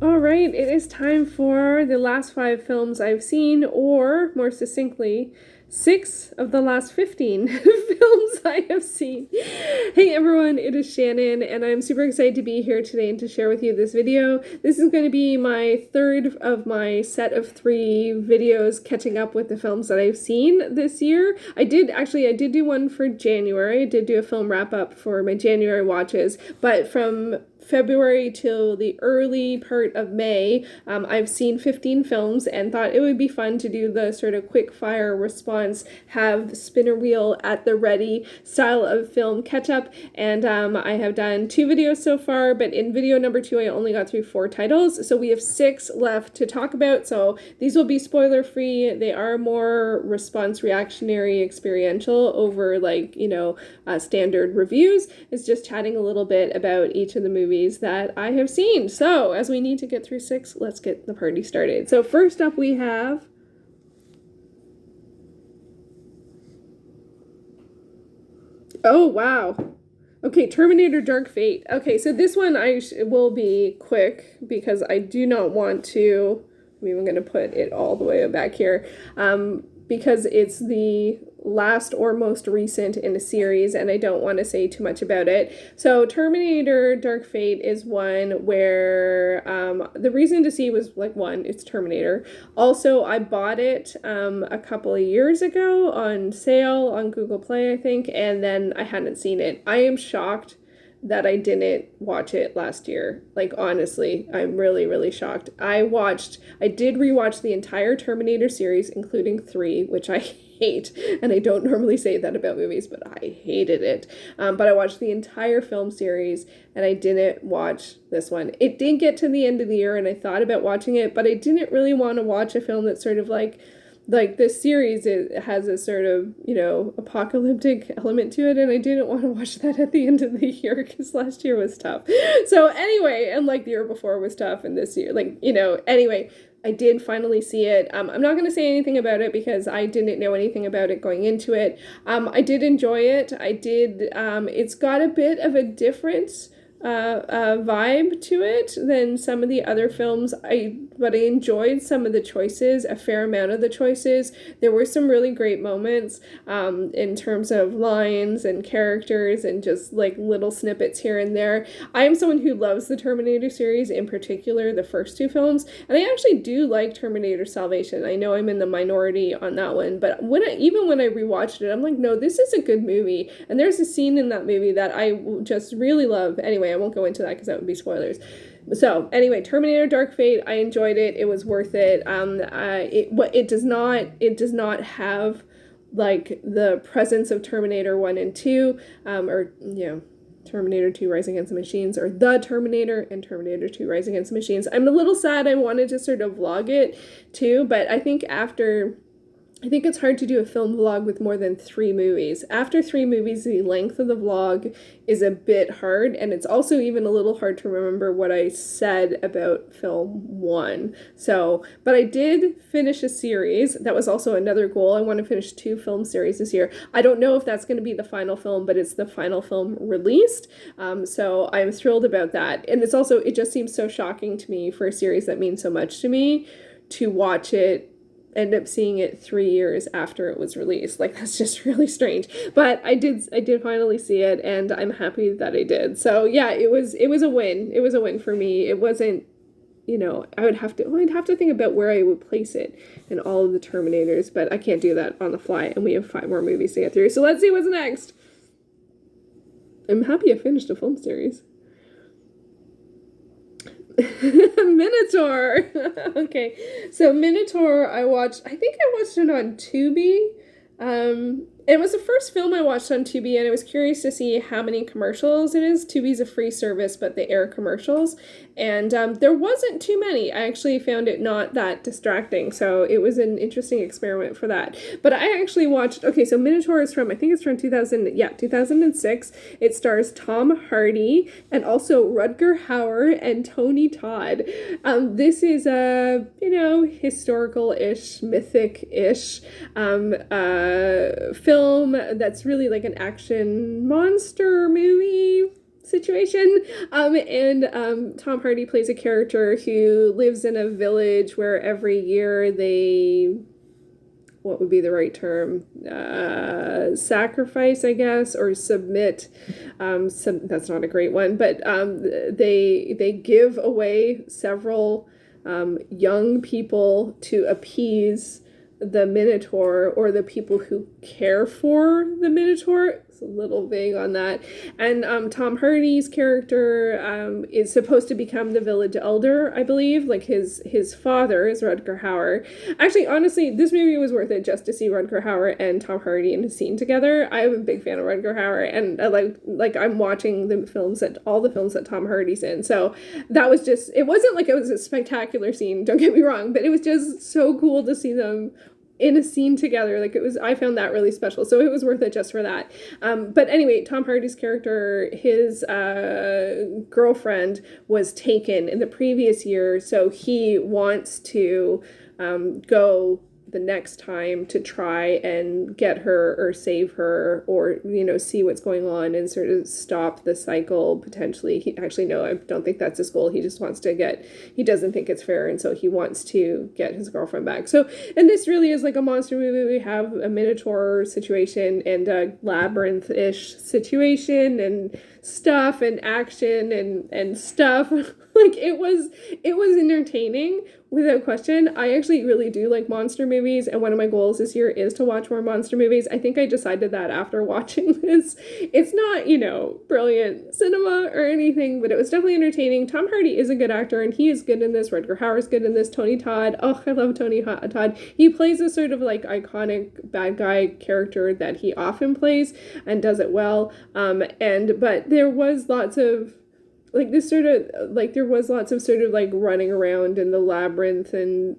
All right, it is time for the last five films I've seen, or more succinctly, six of the last 15 films I have seen. Hey everyone, it is Shannon, and I'm super excited to be here today and to share with you this video. This is going to be my third of my set of three videos catching up with the films that I've seen this year. I did do one for January. I did do a film wrap up for my January watches, but from February till the early part of May, I've seen 15 films and thought it would be fun to do the sort of quick fire response, have spinner wheel at the ready style of film catch up. And I have done two videos so far, but in video number two, I only got through four titles. So we have six left to talk about. So these will be spoiler free. They are more response reactionary experiential over standard reviews. It's just chatting a little bit about each of the movies that I have seen. So, as we need to get through six, let's get the party started. So, first up, we have. Oh, wow. Okay, Terminator Dark Fate. Okay, so this one will be quick because I do not want to. I'm even going to put it all the way back here. Because it's the last or most recent in a series, and I don't want to say too much about it. So Terminator Dark Fate is one where the reason to see was one, it's Terminator. Also, I bought it a couple of years ago on sale on Google Play, I think, and then I hadn't seen it. I am shocked that I didn't watch it last year. Honestly, I'm really, really shocked. I did rewatch the entire Terminator series, including 3, which I hate. And I don't normally say that about movies, but I hated it. But I watched the entire film series and I didn't watch this one. It did get to the end of the year and I thought about watching it, but I didn't really want to watch a film that's sort of like this series, it has a sort of, apocalyptic element to it, and I didn't want to watch that at the end of the year because last year was tough. So anyway, and the year before was tough, and this year, anyway, I did finally see it. I'm not going to say anything about it because I didn't know anything about it going into it. I did enjoy it. It's got a bit of a difference vibe to it than some of the other films. But I enjoyed some of the choices, a fair amount of the choices. There were some really great moments in terms of lines and characters and just little snippets here and there. I am someone who loves the Terminator series, in particular the first two films, and I actually do like Terminator Salvation. I know I'm in the minority on that one, but even when I rewatched it, I'm like, no, this is a good movie. And there's a scene in that movie that I just really love. Anyway, I won't go into that because that would be spoilers. So anyway, Terminator Dark Fate, I enjoyed it. It was worth it. It does not have the presence of Terminator 1 and 2, Terminator 2 Rise Against the Machines, or The Terminator and Terminator 2 Rise Against the Machines. I'm a little sad. I wanted to sort of vlog it too, but I think it's hard to do a film vlog with more than 3 movies. After 3 movies, the length of the vlog is a bit hard, and it's also even a little hard to remember what I said about film 1. But I did finish a series. That was also another goal. I want to finish 2 film series this year. I don't know if that's going to be the final film, but it's the final film released. So I'm thrilled about that. And it just seems so shocking to me for a series that means so much to me to watch it end up seeing it 3 years after it was released. That's just really strange. But I did finally see it, and I'm happy that I did. So yeah, it was a win. It was a win for me. It wasn't, I'd have to think about where I would place it in all of the Terminators, but I can't do that on the fly, and we have 5 more movies to get through. So let's see what's next. I'm happy I finished a film series. Minotaur. Okay, so Minotaur I watched it on Tubi. It was the first film I watched on Tubi, and I was curious to see how many commercials it is. Tubi's a free service, but they air commercials, and there wasn't too many. I actually found it not that distracting, so it was an interesting experiment for that. But I actually watched, so Minotaur is from, I think it's from 2006. It stars Tom Hardy, and also Rutger Hauer and Tony Todd. This is a, historical-ish, mythic-ish film that's really like an action monster movie situation. Tom Hardy plays a character who lives in a village where every year they, what would be the right term? Sacrifice, I guess, or submit. That's not a great one, but they give away several young people to appease the Minotaur or the people who care for the Minotaur. It's a little vague on that. And Tom Hardy's character is supposed to become the village elder, I believe. Like his father is Rutger Hauer. Actually, honestly, this movie was worth it just to see Rutger Hauer and Tom Hardy in a scene together. I'm a big fan of Rutger Hauer, and I like I'm watching all the films that Tom Hardy's in. So that was just, it wasn't like it was a spectacular scene, don't get me wrong, but it was just so cool to see them in a scene together. Like, it was, I found that really special, so it was worth it just for that. But anyway, Tom Hardy's character, his girlfriend was taken in the previous year, so he wants to go the next time to try and get her or save her, or see what's going on and sort of stop the cycle potentially. No, I don't think that's his goal. He just wants to he doesn't think it's fair, and so he wants to get his girlfriend back. So, and this really is like a monster movie. We have a Minotaur situation and a labyrinth-ish situation and stuff and action and stuff. Like, it was entertaining without question. I actually really do like monster movies, and one of my goals this year is to watch more monster movies. I think I decided that after watching this. It's not, brilliant cinema or anything, but it was definitely entertaining. Tom Hardy is a good actor, and he is good in this. Rutger Hauer's good in this. Tony Todd. Oh, I love Tony Todd. He plays a sort of like iconic bad guy character that he often plays and does it well. But there was lots of sort of like running around in the labyrinth and,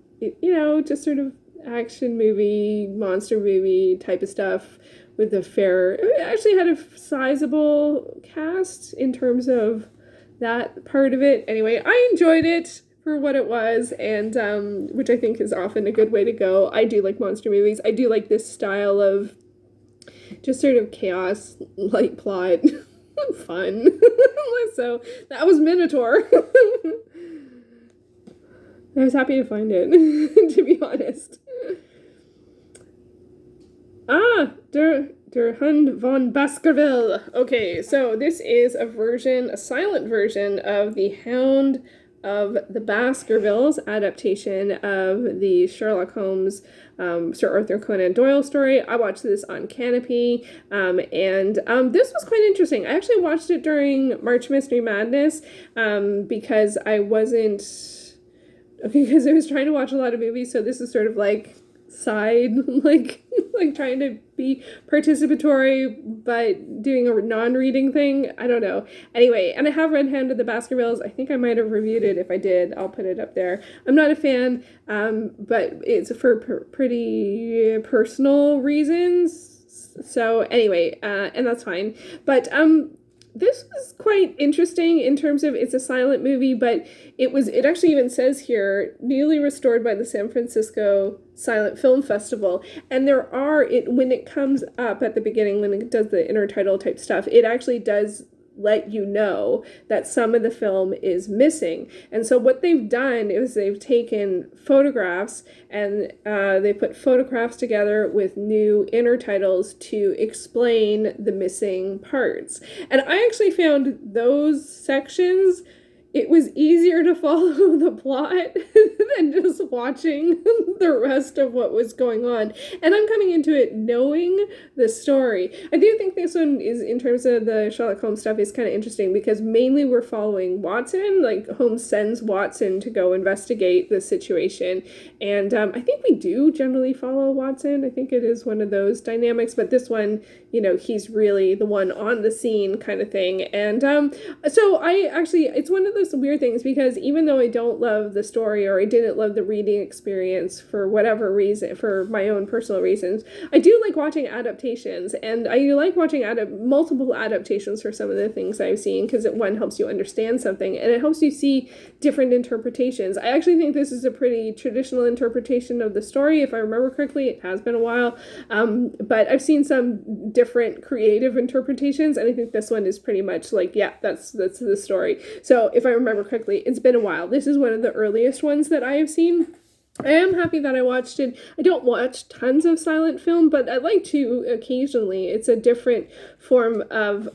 just sort of action movie, monster movie type of stuff with it actually had a sizable cast in terms of that part of it. Anyway, I enjoyed it for what it was, and which I think is often a good way to go. I do like monster movies. I do like this style of just sort of chaos, light plot. Fun. So that was Minotaur. I was happy to find it, to be honest. Der Hund von Baskerville. Okay, so this is a silent version of the Hound of the Baskervilles adaptation of the Sherlock Holmes, Sir Arthur Conan Doyle story. I watched this on Canopy, and this was quite interesting. I actually watched it during March Mystery Madness, because I was trying to watch a lot of movies, so this is sort of like side, like trying to be participatory but doing a non-reading thing. I don't know. Anyway, and I have read Hound of the Baskervilles. I think I might have reviewed it. If I did, I'll put it up there. I'm not a fan, but it's for pretty personal reasons. So anyway, and that's fine. But this was quite interesting in terms of, it's a silent movie, but it actually even says here, newly restored by the San Francisco Silent Film Festival. And when it comes up at the beginning, when it does the intertitle type stuff, it actually does let you know that some of the film is missing. And so what they've done is they've taken photographs and they put photographs together with new intertitles to explain the missing parts. And I actually found those sections, it was easier to follow the plot than just watching the rest of what was going on. And I'm coming into it knowing the story. I do think this one is, in terms of the Sherlock Holmes stuff, is kind of interesting because mainly we're following Watson. Like, Holmes sends Watson to go investigate the situation. And I think we do generally follow Watson. I think it is one of those dynamics. But this one, he's really the one on the scene kind of thing. And so it's one of those those weird things because even though I don't love the story or I didn't love the reading experience for whatever reason, for my own personal reasons, I do like watching adaptations, and I like watching multiple adaptations for some of the things I've seen because one helps you understand something and it helps you see different interpretations. I actually think this is a pretty traditional interpretation of the story, if I remember correctly. It has been a while, but I've seen some different creative interpretations, and I think this one is pretty much like, yeah, that's the story. So if I remember correctly, it's been a while. This is one of the earliest ones that I have seen. I am happy that I watched it. I don't watch tons of silent film, but I like to occasionally. It's a different form of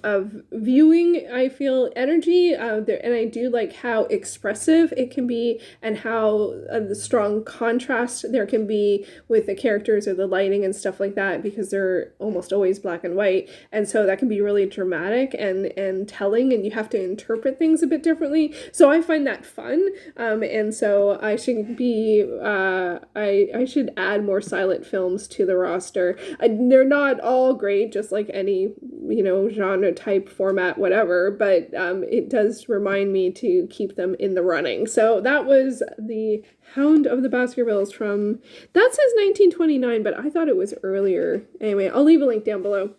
viewing, I feel, energy, and I do like how expressive it can be and how the strong contrast there can be with the characters or the lighting and stuff like that, because they're almost always black and white, and so that can be really dramatic and telling, and you have to interpret things a bit differently. So I find that fun, and so I should be... I should add more silent films to the roster. They're not all great, just like any, genre type format, whatever, but it does remind me to keep them in the running. So that was The Hound of the Baskervilles that says 1929, but I thought it was earlier. Anyway, I'll leave a link down below.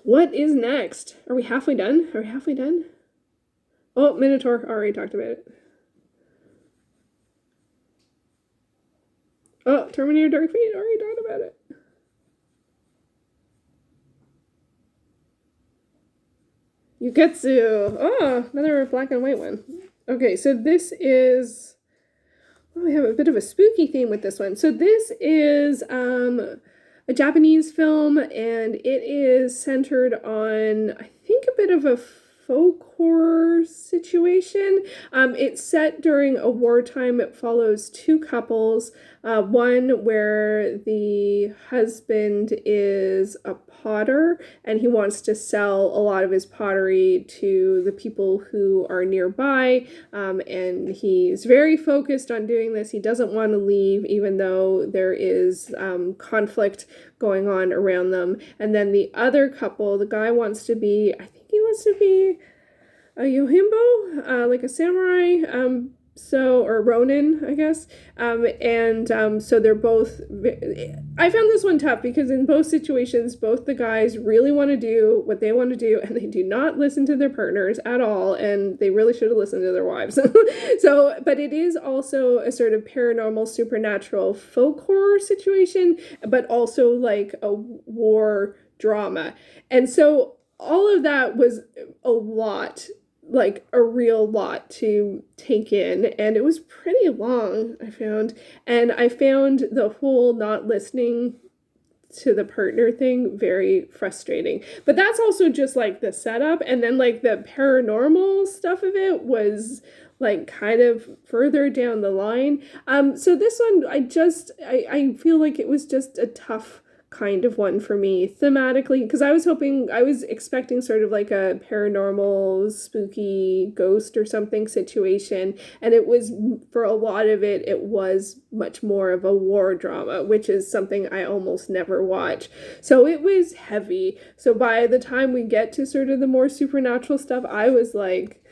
What is next? Are we halfway done? Oh, Minotaur, already talked about it. Oh, Terminator Dark Fate, already talked about it. Yuketsu. Oh, another black and white one. Okay, so this is... Oh, we have a bit of a spooky theme with this one. So this is a Japanese film, and it is centered on, I think, a bit of a folk horror situation. It's set during a wartime. It follows two couples, one where the husband is a potter and he wants to sell a lot of his pottery to the people who are nearby, and he's very focused on doing this. He doesn't want to leave even though there is conflict going on around them. And then the other couple, the guy wants to be, I think he wants to be a Yohimbo, like a samurai, or Ronin, I guess. So they're both... I found this one tough because in both situations, both the guys really want to do what they want to do, and they do not listen to their partners at all, and they really should have listened to their wives. But it is also a sort of paranormal, supernatural folk horror situation, but also like a war drama. And so all of that was a lot, like a real lot to take in, and it was pretty long, I found. And I found the whole not listening to the partner thing very frustrating. But that's also just like the setup, and then like the paranormal stuff of it was like kind of further down the line. So this one, I feel like it was just a tough kind of one for me thematically, because I was expecting sort of like a paranormal spooky ghost or something situation, and it was, for a lot of it, it was much more of a war drama, which is something I almost never watch. So it was heavy. So by the time we get to sort of the more supernatural stuff, I was like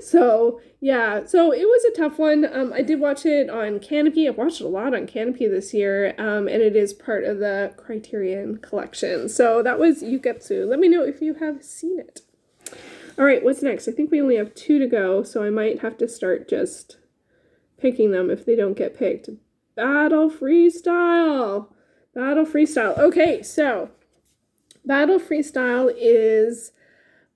so it was a tough one. I did watch it on Canopy. I've watched a lot on Canopy this year, and it is part of the Criterion collection. So that was Yuketsu. Let me know if you have seen it. All right, what's next? I think we only have 2 to go, so I might have to start just picking them if they don't get picked. Battle Freestyle. Okay, so Battle Freestyle is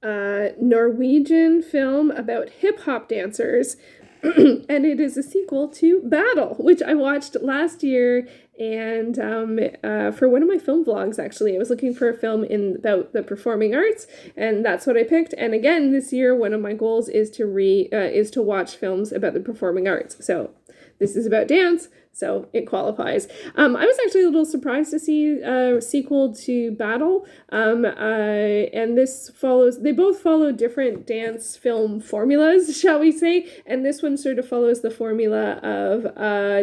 a Norwegian film about hip-hop dancers, and it is a sequel to Battle, which I watched last year, and for one of my film vlogs, actually. I was looking for a film about the performing arts, and that's what I picked. And again, this year, one of my goals is to watch films about the performing arts. So this is about dance, So it qualifies. I was actually a little surprised to see a sequel to Battle. And this follows, they both follow different dance film formulas, shall we say. And this one sort of follows the formula of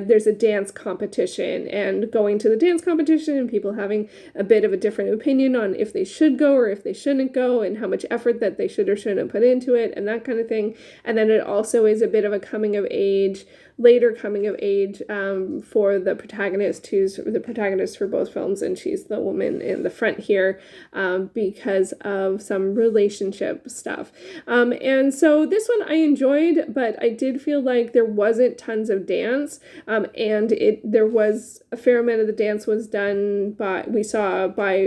there's a dance competition and going to the dance competition and people having a bit of a different opinion on if they should go or if they shouldn't go and how much effort that they should or shouldn't put into it and that kind of thing. And then it also is a bit of a later coming of age for the protagonist, who's the protagonist for both films, and she's the woman in the front here because of some relationship stuff. And so this one I enjoyed, but I did feel like there wasn't tons of dance, and there was a fair amount of the dance was done by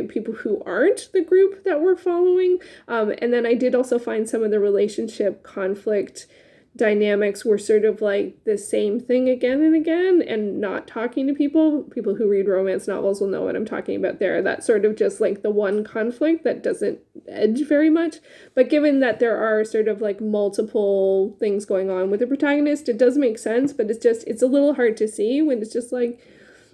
people who aren't the group that we're following. And then I did also find some of the relationship conflict dynamics were sort of like the same thing again and again and not talking to people. People who read romance novels will know what I'm talking about there. That's sort of just like the one conflict that doesn't edge very much. But given that there are sort of like multiple things going on with the protagonist, it does make sense, but it's a little hard to see when it's just like,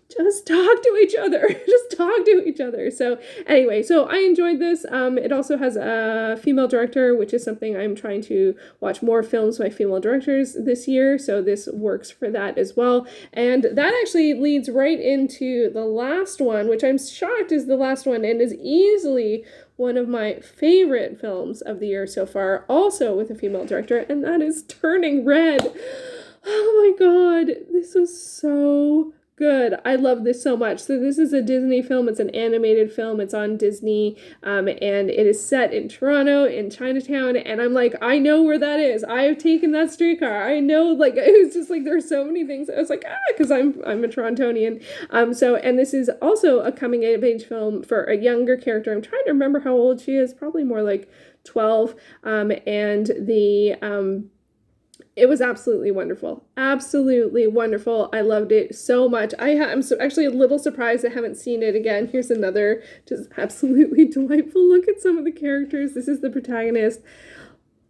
just talk to each other. Just talk to each other. So anyway, so I enjoyed this. It also has a female director, which is something I'm trying to watch more films by female directors this year. So this works for that as well. And that actually leads right into the last one, which I'm shocked is the last one and is easily one of my favorite films of the year so far, also with a female director, and that is Turning Red. Oh my God, this was so good. I love this so much. So this is a Disney film. It's an animated film. It's on Disney, and it is set in Toronto, in Chinatown, and I'm like, I know where that is. I have taken that streetcar. I know, like, it was just like, there's so many things. I was like, because I'm a Torontonian. And this is also a coming-of-age film for a younger character. I'm trying to remember how old she is. Probably more like 12. It was absolutely wonderful. Absolutely wonderful. I loved it so much. I'm actually a little surprised I haven't seen it again. Here's another just absolutely delightful look at some of the characters. This is the protagonist.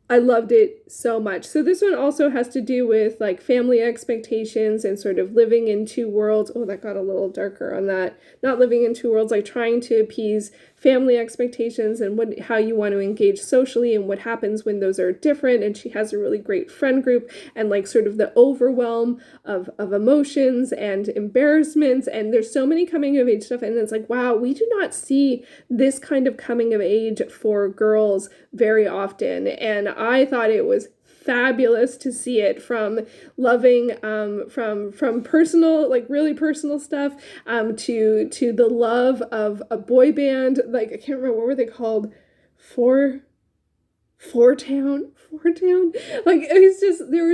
I loved it so much. So this one also has to do with like family expectations and sort of living in two worlds. Oh, that got a little darker on that. Not living in two worlds, like trying to appease family expectations and how you want to engage socially and what happens when those are different. And she has a really great friend group and like sort of the overwhelm of emotions and embarrassments. And there's so many coming of age stuff. And it's like, wow, we do not see this kind of coming of age for girls very often. And I thought it was fabulous to see it, from loving from personal, like really personal stuff, to the love of a boy band. Like, I can't remember, what were they called? Four Town. Like, it was just, there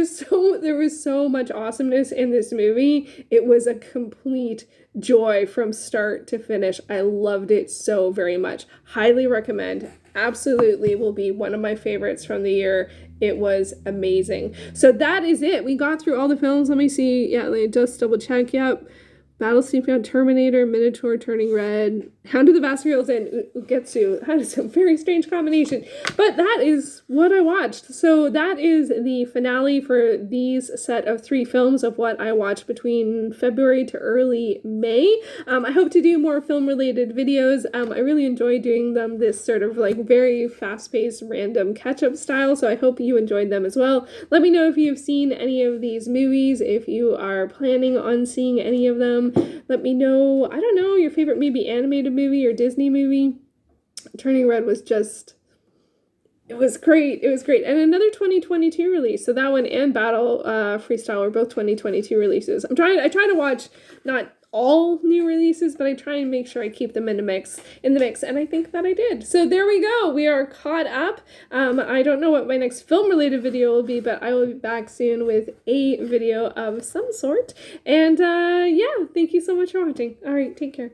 was so much awesomeness in this movie. It was a complete joy from start to finish. I loved it so very much. Highly recommend. Absolutely will be one of my favorites from the year. It was amazing. So that is it. We got through all the films. Let me see. Yeah, let me just double check. Yep. Battleship, Terminator, Minotaur, Turning Red, Hound of the Baskervilles, and Ugetsu. That is a very strange combination. But that is what I watched. So that is the finale for these set of 3 films of what I watched between February to early May. I hope to do more film-related videos. I really enjoy doing them this sort of like very fast-paced, random catch-up style, so I hope you enjoyed them as well. Let me know if you've seen any of these movies, if you are planning on seeing any of them. Let me know, I don't know, your favorite maybe animated movie or Disney movie. Turning Red was just, it was great. It was great. And another 2022 release. So that one and Battle Freestyle were both 2022 releases. I try to watch not all new releases, but I try and make sure I keep them in the mix, and I think that I did. So there we go. We are caught up. I don't know what my next film-related video will be, but I will be back soon with a video of some sort. And yeah, thank you so much for watching. All right, take care.